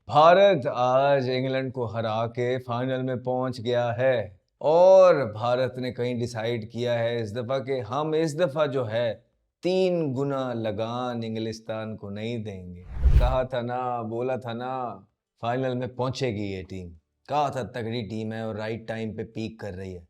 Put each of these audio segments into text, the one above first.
भारत आज इंग्लैंड को हरा के फाइनल में पहुंच गया है और भारत ने कहीं डिसाइड किया है इस दफा कि हम इस दफा जो है 3 गुना लगान इंग्लिस्तान को नहीं देंगे। कहा था ना, बोला था ना, फाइनल में पहुंचेगी ये टीम। कहा था तगड़ी टीम है और राइट टाइम पे पीक कर रही है।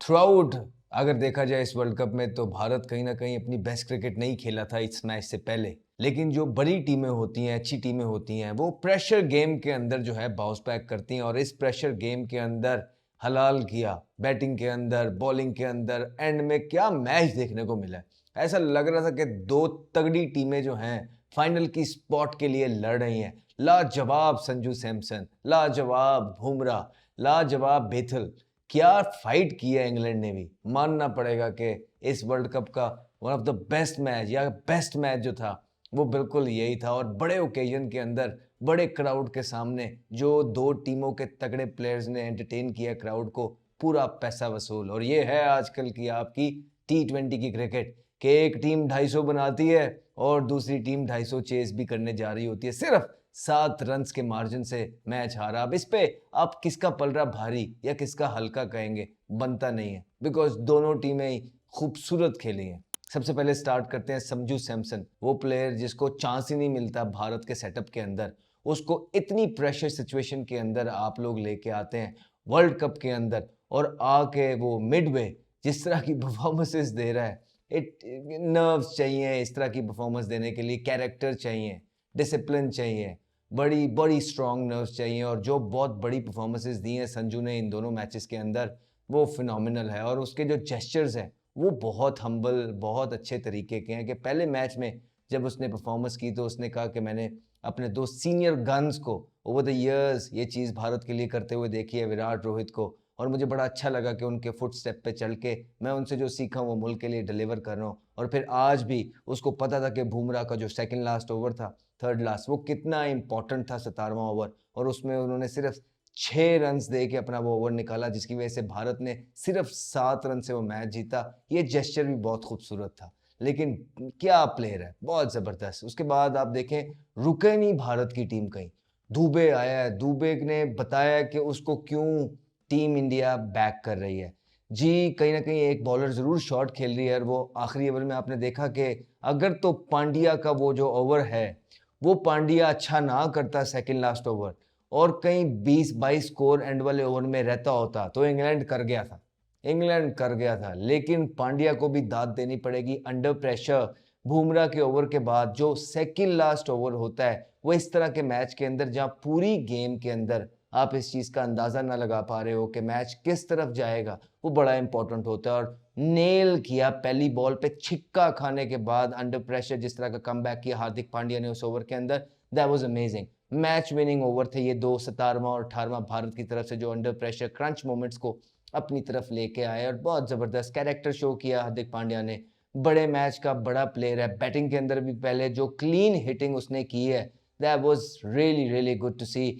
थ्रूआउट अगर देखा जाए इस वर्ल्ड कप में तो भारत कहीं ना कहीं अपनी बेस्ट क्रिकेट नहीं खेला था इस मैच से पहले। लेकिन जो बड़ी टीमें होती हैं, अच्छी टीमें होती हैं, वो प्रेशर गेम के अंदर जो है बाउंस बैक करती हैं और इस प्रेशर गेम के अंदर हलाल किया। बैटिंग के अंदर, बॉलिंग के अंदर, एंड में क्या मैच देखने को मिला है। ऐसा लग रहा था कि दो तगड़ी टीमें जो हैं फाइनल की स्पॉट के लिए लड़ रही हैं। लाजवाब संजू सैमसन, लाजवाब बुमराह, लाजवाब बेथल, क्या फाइट की है इंग्लैंड ने भी। मानना पड़ेगा कि इस वर्ल्ड कप का one of the best match या बेस्ट मैच जो था वो बिल्कुल यही था। और बड़े ओकेजन के अंदर, बड़े क्राउड के सामने जो दो टीमों के तगड़े प्लेयर्स ने एंटरटेन किया क्राउड को, पूरा पैसा वसूल। और ये है आजकल की आपकी T20 की क्रिकेट कि एक टीम 250 बनाती है और दूसरी टीम 250 चेस भी करने जा रही होती है। सिर्फ 7 रन के मार्जिन से मैच हारा। अब इस पे आप किसका पलड़ा भारी या किसका हल्का कहेंगे, बनता नहीं है, बिकॉज दोनों टीमें ही खूबसूरत खेली हैं। सबसे पहले स्टार्ट करते हैं संजू सैमसन, वो प्लेयर जिसको चांस ही नहीं मिलता भारत के सेटअप के अंदर। उसको इतनी प्रेशर सिचुएशन के अंदर आप लोग लेके आते हैं वर्ल्ड कप के अंदर, और आके वो मिडवे जिस तरह की परफॉर्मेंसेस दे रहा है, इट नर्व्स चाहिए इस तरह की परफॉर्मेंस देने के लिए, कैरेक्टर चाहिए, डिसिप्लिन चाहिए, बड़ी बड़ी स्ट्रॉन्ग नर्व्स चाहिए। और जो बहुत बड़ी परफॉर्मेंसेस दी हैं संजू ने इन दोनों मैचेस के अंदर, वो फिनोमिनल है। और उसके जो जेस्चर्स हैं वो बहुत हम्बल, बहुत अच्छे तरीके के हैं। कि पहले मैच में जब उसने परफॉर्मेंस की तो उसने कहा कि मैंने अपने दो सीनियर गन्स को ओवर द ईयर्स ये चीज़ भारत के लिए करते हुए देखी है, विराट, रोहित को, और मुझे बड़ा अच्छा लगा कि उनके फुट स्टेप पे चल के मैं उनसे जो सीखा वो मुल्क के लिए डिलीवर कर रहा हूँ। और फिर आज भी उसको पता था कि बुमराह का जो सेकंड लास्ट ओवर था, थर्ड लास्ट, वो कितना इंपॉर्टेंट था, 17वां ओवर, और उसमें उन्होंने सिर्फ 6 रन दे के अपना वो ओवर निकाला, जिसकी वजह से भारत ने सिर्फ 7 रन से वो मैच जीता। ये जेस्चर भी बहुत खूबसूरत था। लेकिन क्या प्लेयर है, बहुत ज़बरदस्त। उसके बाद आप देखें, रुके नहीं भारत की टीम कहीं। दुबे आया है, दुबे ने बताया कि उसको क्यों टीम इंडिया बैक कर रही है। जी, कहीं ना कहीं एक बॉलर ज़रूर शॉट खेल रही है, और वो आखिरी ओवर में आपने देखा कि अगर तो पांड्या का वो जो ओवर है, वो पांड्या अच्छा ना करता सेकंड लास्ट ओवर, और कहीं 20-22 स्कोर एंड वाले ओवर में रहता होता, तो इंग्लैंड कर गया था। इंग्लैंड कर गया था। लेकिन पांड्या को भी दाद देनी पड़ेगी अंडर प्रेशर। बुमराह के ओवर के बाद जो सेकंड लास्ट ओवर होता है, वो इस तरह के मैच के अंदर जहां पूरी गेम के अंदर आप इस चीज का अंदाजा ना लगा पा रहे हो कि मैच किस तरफ जाएगा, वो बड़ा इंपॉर्टेंट होता है। और नेल किया पहली बॉल पे, छिक्का खाने के बाद अंडर प्रेशर जिस तरह का कमबैक किया हार्दिक पांड्या ने उस ओवर के अंदर, that was amazing. Match winning over the ये दो, 17वां और 18वां भारत की तरफ से, जो अंडर प्रेशर क्रंच मोमेंट्स को अपनी तरफ लेके आए। और बहुत जबरदस्त कैरेक्टर शो किया हार्दिक पांड्या ने। बड़े मैच का बड़ा प्लेयर है। बैटिंग के अंदर भी पहले जो क्लीन हिटिंग उसने की है, that was really really good to see.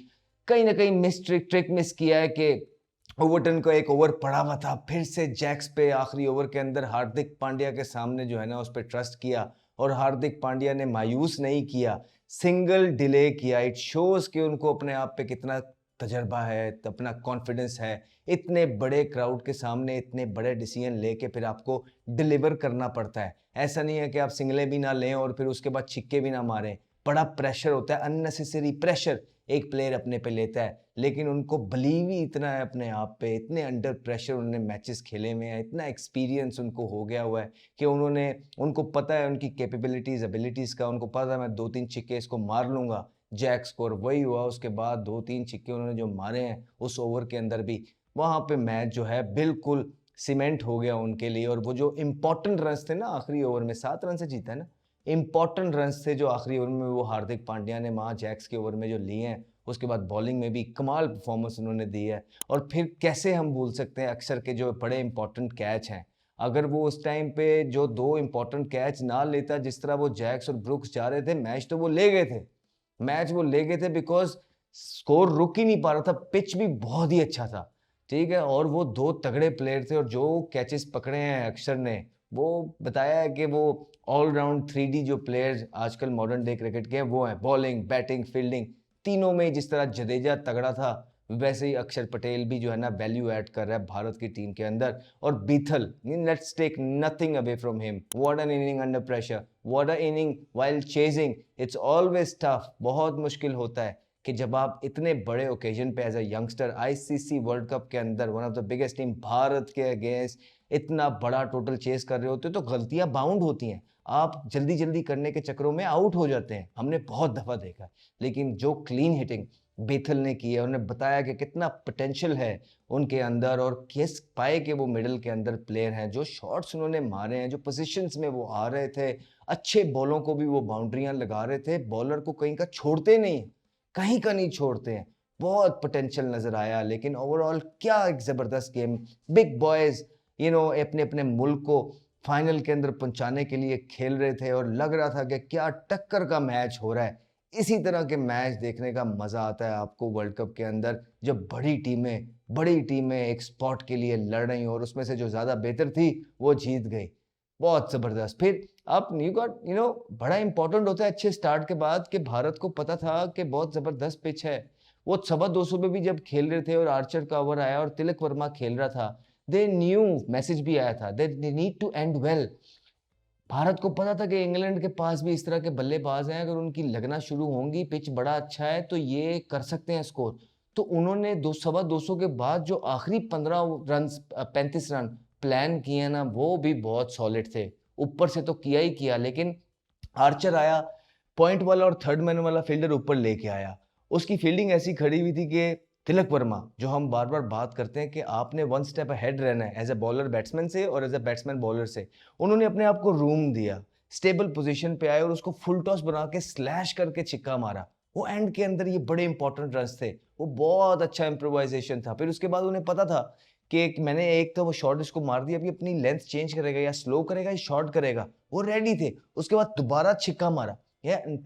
कहीं ना कहीं ट्रिक मिस किया है कि ओवरटन को एक ओवर पड़ा हुआ था, फिर से जैक्स पे आखिरी ओवर के अंदर हार्दिक पांड्या के सामने जो है ना उस पर ट्रस्ट किया, और हार्दिक पांड्या ने मायूस नहीं किया, सिंगल डिले किया। इट शोज कि उनको अपने आप पे कितना तजर्बा है, अपना कॉन्फिडेंस है। इतने बड़े क्राउड के सामने इतने बड़े डिसीजन लेके फिर आपको डिलीवर करना पड़ता है। ऐसा नहीं है कि आप सिंगले भी ना लें और फिर उसके बाद छिक्के भी ना मारें। बड़ा प्रेशर होता है, अननेसेसरी प्रेशर एक प्लेयर अपने पे लेता है। लेकिन उनको बिलीव ही इतना है अपने आप पे, इतने अंडर प्रेशर उन्होंने मैचेस खेले हुए हैं, इतना एक्सपीरियंस उनको हो गया हुआ है कि उनको पता है उनकी कैपेबिलिटीज, एबिलिटीज का। उनको पता है मैं 2-3 छिक्के इसको मार लूंगा। जैक स्कोर वही हुआ। उसके बाद 2-3 छिक्के उन्होंने जो मारे हैं उस ओवर के अंदर भी, वहां पे मैच जो है बिल्कुल सीमेंट हो गया उनके लिए। और वो जो इंपॉर्टेंट रन थे ना आखिरी ओवर में, 7 रन से जीता है ना, इंपॉर्टेंट रन थे जो आखिरी ओवर में वो हार्दिक पांड्या ने वहां जैक्स के ओवर में जो लिए हैं। उसके बाद बॉलिंग में भी कमाल परफॉर्मेंस उन्होंने दी है। और फिर कैसे हम भूल सकते हैं अक्सर के जो बड़े इंपॉर्टेंट कैच हैं। अगर वो उस टाइम पे जो दो इंपॉर्टेंट कैच ना लेता, जिस तरह वो जैक्स और ब्रुक्स जा रहे थे, मैच तो वो ले गए थे। मैच वो ले गए थे बिकॉज स्कोर रुक ही नहीं पा रहा था, पिच भी बहुत ही अच्छा था। ठीक है, और वो दो तगड़े प्लेयर थे, और जो कैचेस पकड़े हैं अक्षर ने, वो बताया है कि वो ऑलराउंड 3D जो प्लेयर्स आजकल मॉडर्न डे क्रिकेट के हैं वो हैं, बॉलिंग, बैटिंग, फील्डिंग, तीनों में जिस तरह जडेजा तगड़ा था, वैसे ही अक्षर पटेल भी जो है ना वैल्यू ऐड कर रहा है भारत की टीम के अंदर। और Bethell, let's take nothing away from him, what an inning under pressure, what an inning while chasing, it's always tough. बहुत मुश्किल होता है कि जब आप इतने बड़े ओकेजन पे as a youngster ICC world cup के अंदर one of the biggest team Bharat के अगेंस्ट इतना बड़ा टोटल चेस कर रहे होते हो, तो गलतियां बाउंड होती हैं, आप जल्दी जल्दी करने के चक्करों में आउट हो जाते हैं, हमने बहुत दफा देखा है। लेकिन जो क्लीन हिटिंग बेथल ने की है, उन्होंने बताया कि कितना पोटेंशियल है उनके अंदर और किस पाए के वो मिडल के अंदर प्लेयर हैं, जो शॉट्स उन्होंने मारे हैं, जो पोजीशंस में वो आ रहे थे, अच्छे बॉलों को भी वो बाउंड्रियां लगा रहे थे, बॉलर को कहीं का छोड़ते नहीं, कहीं का नहीं छोड़ते हैं, बहुत पोटेंशियल नजर आया। लेकिन ओवरऑल क्या एक जबरदस्त गेम, बिग बॉयज अपने अपने मुल्क को फाइनल के अंदर पहुंचाने के लिए खेल रहे थे और लग रहा था कि क्या टक्कर का मैच हो रहा है। इसी तरह के मैच देखने का मजा आता है आपको वर्ल्ड कप के अंदर, जब बड़ी टीमें एक स्पॉट के लिए लड़ रही और उसमें से जो ज्यादा बेहतर थी वो जीत गई। बहुत जबरदस्त। फिर अब बड़ा इंपॉर्टेंट होता है अच्छे स्टार्ट के बाद कि भारत को पता था कि बहुत जबरदस्त पिच है। वो 250 में भी जब खेल रहे थे और आर्चर का ओवर आया और तिलक वर्मा खेल रहा था, दे न्यू, मैसेज भी आया था, they need to end well. Bharat को पता था कि इंग्लैंड के पास भी इस तरह के बल्लेबाज हैं, अगर उनकी लगना शुरू होंगी, पिच बड़ा अच्छा है तो ये कर सकते हैं स्कोर। तो उन्होंने 200 के बाद जो आखिरी 15 रन 35 रन प्लान किए ना, वो भी बहुत सॉलिड थे। ऊपर से तो किया ही किया, लेकिन आर्चर आया, पॉइंट वाला और थर्ड मैन वाला फील्डर ऊपर लेके आया, उसकी फील्डिंग ऐसी खड़ी हुई थी कि तिलक वर्मा, जो हम बार बार बात करते हैं कि आपने वन स्टेप अहेड रहना है एज ए बॉलर बैट्समैन से और एज ए बैट्समैन बॉलर से, उन्होंने अपने आप को रूम दिया, स्टेबल पोजीशन पे आए और उसको फुल टॉस बना के स्लैश करके छिक्का मारा। वो एंड के अंदर ये बड़े इंपॉर्टेंट रन्स थे, वो बहुत अच्छा इंप्रोवाइजेशन था। फिर उसके बाद उन्हें पता था कि मैंने एक तो वो शॉट इसको मार दिया, अभी अपनी लेंथ चेंज करेगा या स्लो करेगा या शॉर्ट करेगा, वो रेडी थे। उसके बाद दोबारा छिक्का मारा।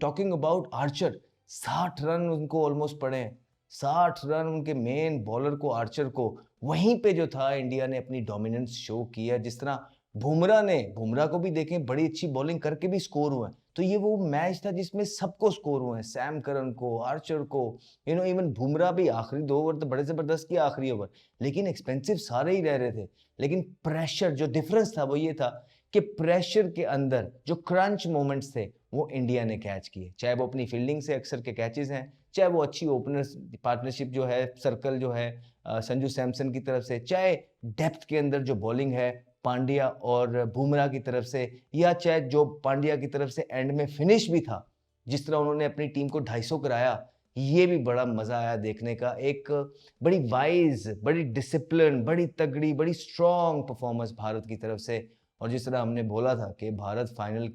टॉकिंग अबाउट आर्चर, 60 रन उनको ऑलमोस्ट पड़े हैं, 60 रन उनके मेन बॉलर को, आर्चर को। वहीं पे जो था इंडिया ने अपनी डोमिनेंस शो किया। जिस तरह बुमराह को भी देखें, बड़ी अच्छी बॉलिंग करके भी स्कोर हुआ है। तो ये वो मैच था जिसमें सबको स्कोर हुए हैं, सैम करन को, आर्चर को, इवन बुमराह भी आखिरी 2 ओवर तो बड़े जबरदस्त किया, आखिरी ओवर, लेकिन एक्सपेंसिव सारे ही रह रहे थे। लेकिन प्रेशर, जो डिफरेंस था वो ये था कि प्रेशर के अंदर जो क्रंच मोमेंट्स थे वो इंडिया ने कैच किए, चाहे वो अपनी फील्डिंग से अक्सर के कैचेस हैं, चाहे वो अच्छी ओपनर्स पार्टनरशिप जो है, सर्कल जो है संजू सैमसन की तरफ से, चाहे डेप्थ के अंदर जो बॉलिंग है पांड्या और बुमराह की तरफ से, या चाहे जो पांड्या की तरफ से एंड में फिनिश भी था, जिस तरह उन्होंने अपनी टीम को 250 कराया, ये भी बड़ा मजा आया देखने का। एक बड़ी वाइज, बड़ी डिसिप्लिन, बड़ी तगड़ी, बड़ी स्ट्रॉन्ग परफॉर्मेंस भारत की तरफ से। और जिस तरह हमने बोला था कि भारत फाइनल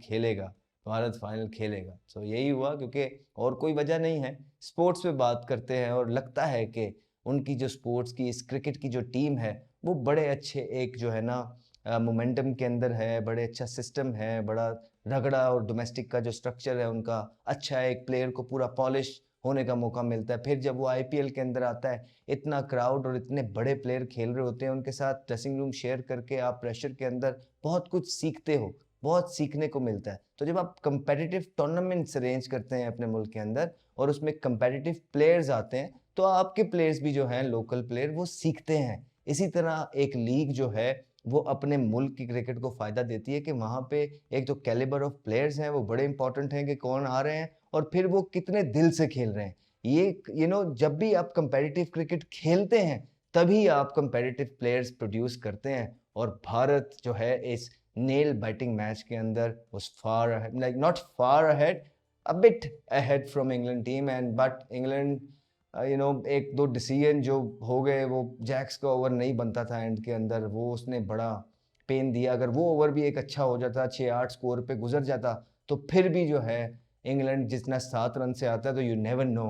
खेलेगा, तो यही हुआ, क्योंकि और कोई वजह नहीं है। स्पोर्ट्स पे बात करते हैं और लगता है कि उनकी जो स्पोर्ट्स की, इस क्रिकेट की जो टीम है, वो बड़े अच्छे एक जो है ना मोमेंटम के अंदर है, बड़े अच्छा सिस्टम है, बड़ा रगड़ा और डोमेस्टिक का जो स्ट्रक्चर है उनका अच्छा है, एक प्लेयर को पूरा पॉलिश होने का मौका मिलता है। फिर जब वो आईपीएल के अंदर आता है, इतना क्राउड और इतने बड़े प्लेयर खेल रहे होते हैं, उनके साथ ड्रेसिंग रूम शेयर करके आप प्रेशर के अंदर बहुत कुछ सीखते हो, बहुत सीखने को मिलता है। तो जब आप कंपेटिटिव टूर्नामेंट्स अरेंज करते हैं अपने मुल्क के अंदर और उसमें कंपेटिटिव प्लेयर्स आते हैं, तो आपके प्लेयर्स भी जो हैं, लोकल प्लेयर, वो सीखते हैं। इसी तरह एक लीग जो है वो अपने मुल्क की क्रिकेट को फायदा देती है कि वहाँ पे एक तो कैलिबर ऑफ प्लेयर्स हैं, वो बड़े इंपॉर्टेंट हैं कि कौन आ रहे हैं और फिर वो कितने दिल से खेल रहे हैं। ये जब भी आप कंपेटिटिव क्रिकेट खेलते हैं तभी आप कंपेटिटिव प्लेयर्स प्रोड्यूस करते हैं। और भारत जो है इस नेल बाइटिंग मैच के अंदर was far ahead, like not far ahead, a bit ahead from England team, and but England एक दो डिसीजन जो हो गए, वो जैक्स का ओवर नहीं बनता था एंड के अंदर, वो उसने बड़ा पेन दिया। अगर वो ओवर भी एक अच्छा हो जाता, 6-8 स्कोर पे गुजर जाता, तो फिर भी जो है इंग्लैंड जितना 7 रन से आता है, तो you never know.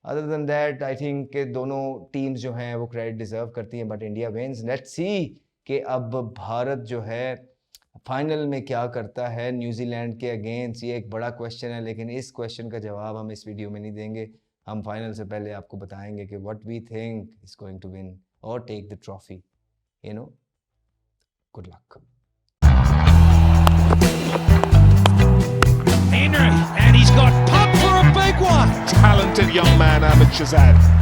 Other than that I think कि दोनों टीम्स जो हैं वो क्रेडिट डिजर्व करती हैं, but India wins. Let's see कि अब भारत जो है फाइनल में क्या करता है न्यूजीलैंड के अगेंस्ट। ये एक बड़ा क्वेश्चन है, लेकिन इस क्वेश्चन का जवाब हम इस वीडियो में नहीं देंगे। हम फाइनल से पहले आपको बताएंगे कि what we think is going to win और take the trophy. Good luck. Henry, and he's got pump for a big What talented young man Ahmed Shahzad.